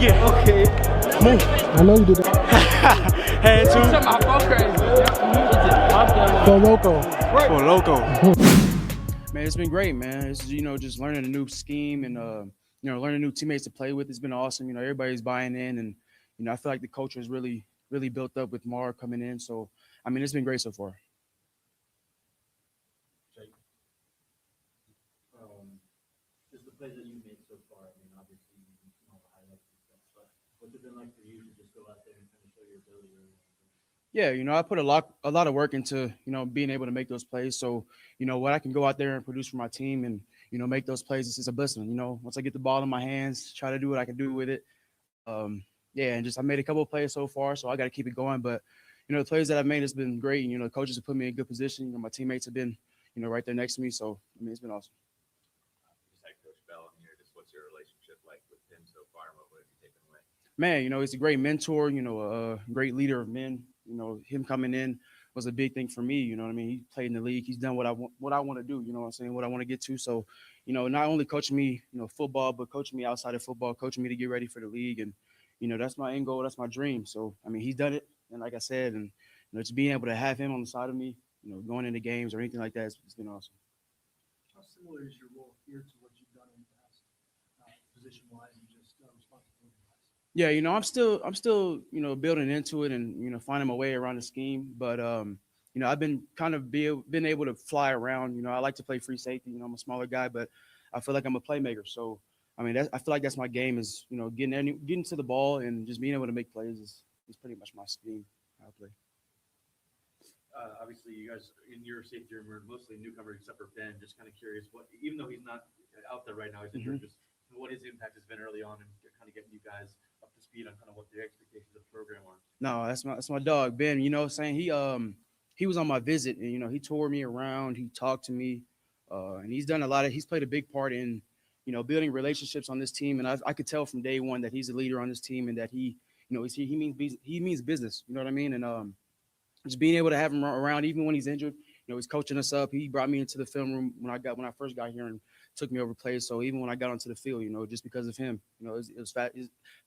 it. Okay. Move. I know you did that. Had to. For local. For local. Man, it's been great, man. It's just learning a new scheme and learning new teammates to play with. It's been awesome. Everybody's buying in, and I feel like the culture is really built up with Mar coming in. So I mean, it's been great so far. Just the plays that you made so far. I mean, obviously, the highlights and stuff, but what's it been like for you to just go out there and kind of show your ability? Yeah, I put a lot of work into, being able to make those plays. So, what I can go out there and produce for my team and, make those plays, it's a blessing. Once I get the ball in my hands, try to do what I can do with it. Yeah, and I made a couple of plays so far, so I got to keep it going. But, the plays that I've made has been great. The coaches have put me in a good position. My teammates have been, right there next to me. So, I mean, it's been awesome. Just like Coach Bell in here, just what's your relationship like with him so far, and what have you taken away? Man, he's a great mentor, a great leader of men. Him coming in was a big thing for me. You know what I mean? He played in the league. He's done what I want to do. You know what I'm saying? What I want to get to. So, not only coaching me, football, but coaching me outside of football, coaching me to get ready for the league. And, that's my end goal. That's my dream. So, I mean, he's done it. And like I said, and, just being able to have him on the side of me, going into games or anything like that, it's been awesome. How similar is your role here to what you've done in the past, position-wise and just responsibility-wise? Yeah, I'm still, building into it and, finding my way around the scheme. But, I've been been able to fly around. I like to play free safety. I'm a smaller guy, but I feel like I'm a playmaker. So, I mean, I feel like that's my game is, getting to the ball and just being able to make plays is pretty much my scheme. How I play. Obviously, you guys in your safety room are mostly newcomers except for Ben. Just kind of curious, even though he's not out there right now, he's injured, just what his impact has been early on and kind of getting you guys up to speed on kind of what the expectations of the program are. No, that's my dog, Ben. Saying he was on my visit and, he toured me around. He talked to me and he's done he's played a big part in, building relationships on this team. And I could tell from day one that he's a leader on this team and that he means business. You know what I mean? And just being able to have him around, even when he's injured, he's coaching us up. He brought me into the film room when I first got here and took me over plays. So even when I got onto the field, just because of him, it was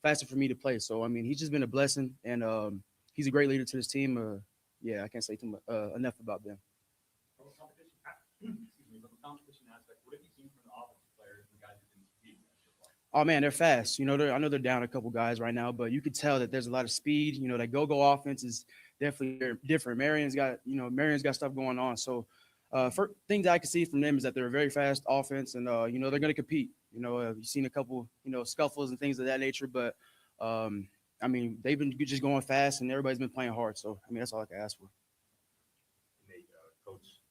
faster for me to play. So, I mean, he's just been a blessing and he's a great leader to this team. Yeah, I can't say too much, enough about them. From a competition aspect, what have you seen from the offensive players and the guys who've been competing? Oh man, they're fast. I know they're down a couple guys right now, but you could tell that there's a lot of speed. That go offense is definitely different. Marion's got stuff going on. So, for things I can see from them is that they're a very fast offense, and they're going to compete. You've seen a couple scuffles and things of that nature, but I mean they've been just going fast, and everybody's been playing hard. So, I mean that's all I can ask for.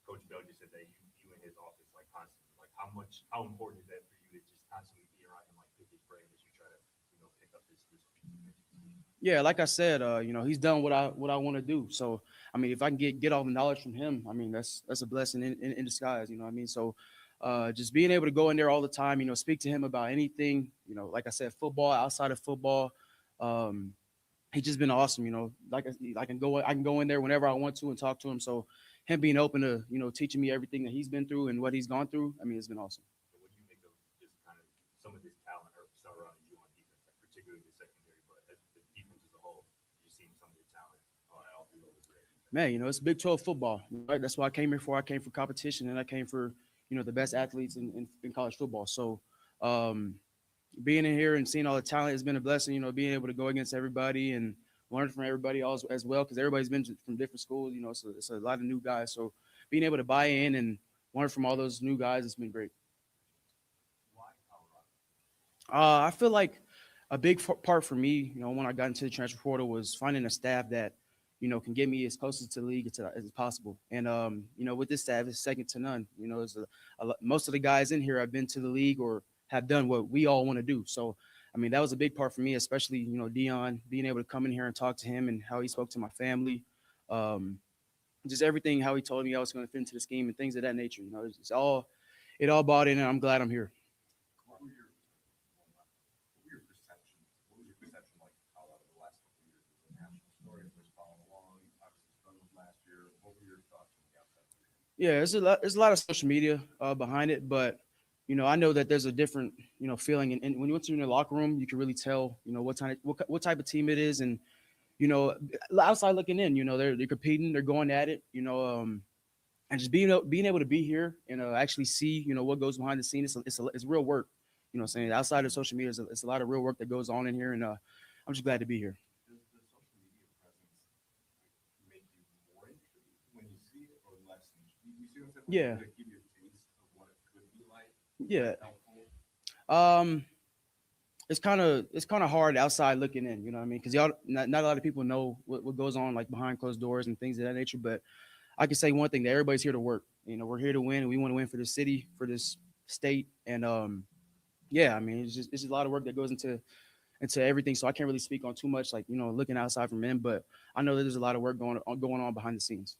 Coach Bell just said that you in his office like constantly. Like how important is that for you to just constantly be around him, like pick his brain as you try to pick up this. Yeah, like I said, he's done what I want to do. So, I mean, if I can get all the knowledge from him, I mean, that's a blessing in disguise. You know what I mean? So, just being able to go in there all the time, speak to him about anything, like I said, football, outside of football. He's just been awesome. Like I can go in there whenever I want to and talk to him. So, him being open to, teaching me everything that he's been through and what he's gone through, I mean, it's been awesome. So what do you make of just kind of some of this talent or surrounding you on defense, like particularly the secondary, but as the defense as a whole, you've seen some of your talent all through those grades? Man, it's Big 12 football, right? That's what I came here for. I came for competition, and I came for, the best athletes in college football. So, being in here and seeing all the talent has been a blessing. Being able to go against everybody and learn from everybody as well, because everybody's been from different schools. So it's a lot of new guys. So being able to buy in and learn from all those new guys, it's been great. Why Colorado? I feel like a big part for me, when I got into the transfer portal was finding a staff that, can get me as close to the league as possible. And, with this staff, it's second to none. Most of the guys in here have been to the league or have done what we all want to do. So, I mean, that was a big part for me, especially, Dion, being able to come in here and talk to him and how he spoke to my family. Just everything, how he told me I was going to fit into the scheme and things of that nature. It all bought in, and I'm glad I'm here. What was your perception like Colorado the last couple of years? It was a national story. It was following along. Obviously, struggled last year. What were your thoughts on the outside? Yeah, there's a lot of social media behind it, but I know that there's a different, feeling. And when you went in the locker room, you can really tell, what type of team it is. And, outside looking in, they're competing, they're going at it, and just being able to be here and actually see, what goes behind the scenes. It's real work. You know what I'm saying? Outside of social media, it's a lot of real work that goes on in here. And I'm just glad to be here. Does the social media presence make you more intrigued when you see it, or less intrigued? You see what I'm saying? Yeah. Like, give you a taste of what it could be like. Yeah. Helpful. It's kind of hard outside looking in, you know what I mean? Because not a lot of people know what goes on like behind closed doors and things of that nature. But I can say one thing, that everybody's here to work. We're here to win, and we want to win for the city, for this state. And yeah, I mean, it's just a lot of work that goes into everything. So I can't really speak on too much, like, looking outside from in, but I know that there's a lot of work going on behind the scenes.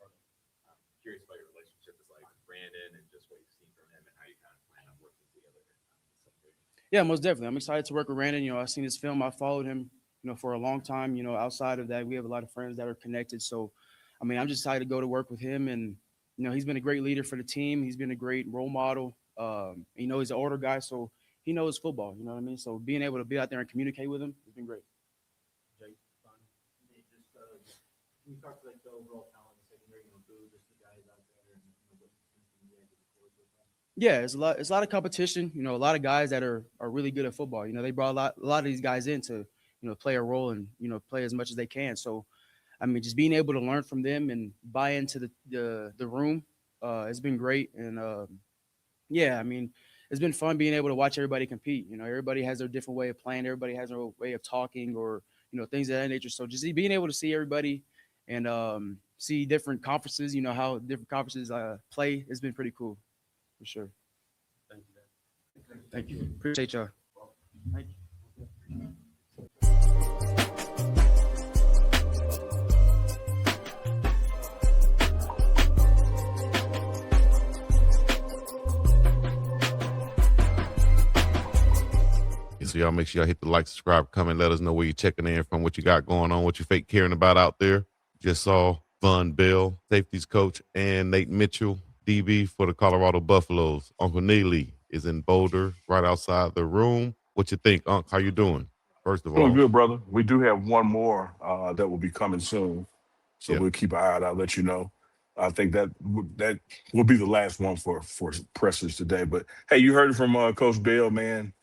I'm curious about your relationship with like Brandon and just what you've seen from him and how you kind of plan on working together. Yeah, most definitely. I'm excited to work with Brandon. I've seen his film. I followed him, for a long time. Outside of that, we have a lot of friends that are connected. So, I mean, I'm just excited to go to work with him. And, he's been a great leader for the team. He's been a great role model. He's an older guy, so he knows football. You know what I mean? So being able to be out there and communicate with him has been great. Jake, can you talk to like the overall talent in the secondary, just the guys out there and what you guys have recorded so far? Yeah, it's a lot of competition. A lot of guys that are really good at football. They brought a lot of these guys in to, play a role and, play as much as they can. So, I mean, just being able to learn from them and buy into the room, it's been great. And yeah, I mean, it's been fun being able to watch everybody compete. Everybody has their different way of playing. Everybody has their way of talking, or things of that nature. So just being able to see everybody and see different conferences, how different conferences play, it's been pretty cool, for sure. Thank you, guys. Thank you. Appreciate y'all. Thank you. So y'all make sure y'all hit the like, subscribe, comment, let us know where you're checking in from, what you got going on, what you fake caring about out there. Just saw Von Bell, safeties coach, and Nate Mitchell, DB for the Colorado Buffaloes. Uncle Neely is in Boulder, right outside the room. What you think, Unc? How you doing? First of all, Doing good, brother. We do have one more that will be coming soon, so Yeah. we'll keep an eye out. I'll let you know. I think that will be the last one for pressers today. But hey, you heard it from Coach Bell, man.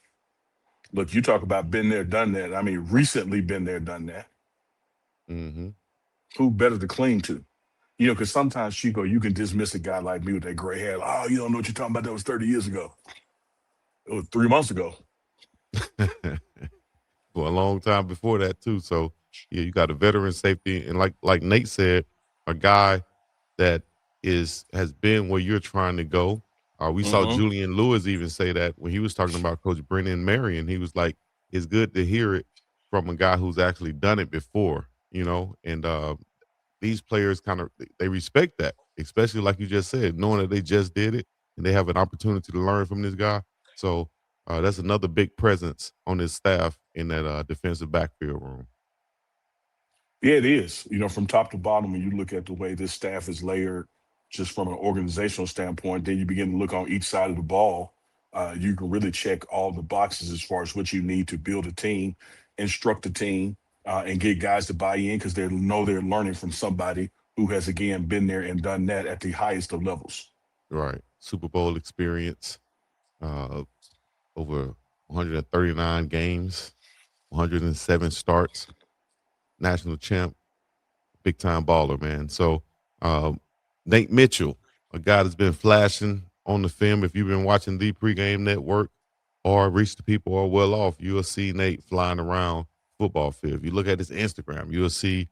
Look, you talk about been there, done that. I mean, recently been there, done that. Mm-hmm. Who better to cling to? Because sometimes, Chico, you can dismiss a guy like me with that gray hair. Oh, you don't know what you're talking about. That was 30 years ago. It was 3 months ago. For a long time before that too. So yeah, you got a veteran safety, and like Nate said, a guy that has been where you're trying to go. We saw Julian Lewis even say that when he was talking about Coach Brennan Marion. He was like, it's good to hear it from a guy who's actually done it before, and these players they respect that, especially like you just said, knowing that they just did it and they have an opportunity to learn from this guy. So that's another big presence on his staff in that defensive backfield room. Yeah, it is. From top to bottom, when you look at the way this staff is layered, just from an organizational standpoint, then you begin to look on each side of the ball. You can really check all the boxes as far as what you need to build a team, instruct a team, and get guys to buy in because they know they're learning from somebody who has, again, been there and done that at the highest of levels. Right. Super Bowl experience, over 139 games, 107 starts, national champ, big time baller, man. So Nate Mitchell, a guy that's been flashing on the film. If you've been watching the pregame network or Reach the People or Well Off, you'll see Nate flying around football field. If you look at his Instagram, you'll see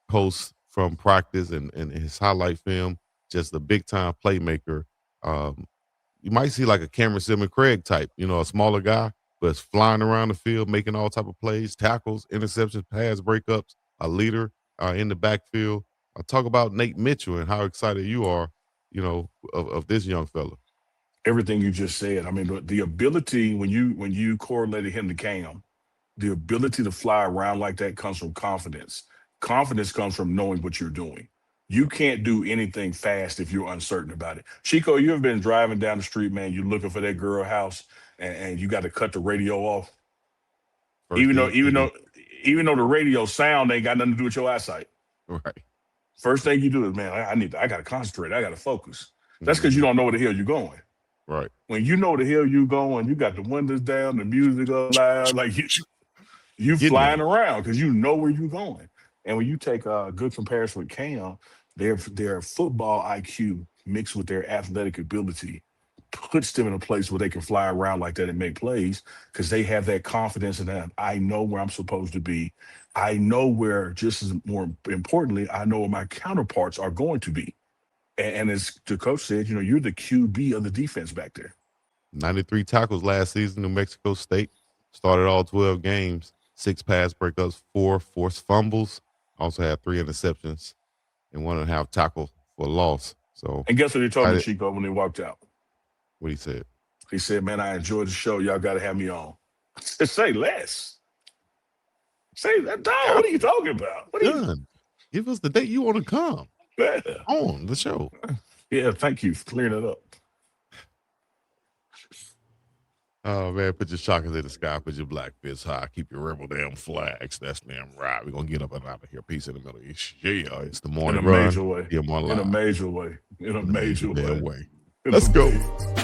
posts from practice and his highlight film, just a big time playmaker. You might see like a Cameron Silman Craig type, a smaller guy, but it's flying around the field, making all type of plays, tackles, interceptions, pass breakups, a leader in the backfield. I'll talk about Nate Mitchell and how excited you are, of this young fella. Everything you just said. I mean, the ability when you correlated him to Cam, the ability to fly around like that comes from confidence. Confidence comes from knowing what you're doing. You can't do anything fast if you're uncertain about it. Chico, you ever been driving down the street, man? You're looking for that girl house, and you got to cut the radio off, First even though thing you even do. though even though the radio sound ain't got nothing to do with your eyesight. Right. First thing you do is, man, I got to concentrate. I got to focus. That's because you don't know where the hell you're going. Right. When you know the hell you going, you got the windows down, the music up loud, like you Getting flying there. around because you know where you're going. And when you take a good comparison with Cam, their football IQ mixed with their athletic ability puts them in a place where they can fly around like that and make plays because they have that confidence in that. I know where I'm supposed to be. I know where, just as more importantly, I know where my counterparts are going to be. And as the coach said, you're the QB of the defense back there. 93 tackles last season, New Mexico State. Started all 12 games, 6 pass breakups, 4 forced fumbles. Also had 3 interceptions and 1.5 tackle for a loss. So, And guess what he told me, Chico, when they walked out? What he said? He said, man, I enjoyed the show. Y'all got to have me on. I said, say less. Say that, dog. What are you talking about? What are you? Give us the date you want to come on the show. Yeah, thank you for clearing it up. Oh, man, put your chakras in the sky, put your black fists high, keep your rebel damn flags. That's damn right. We're going to get up and out of here. Peace in the middle. Yeah, it's the morning In a run. major way. In a major way. In a major way. Let's In a go. major way.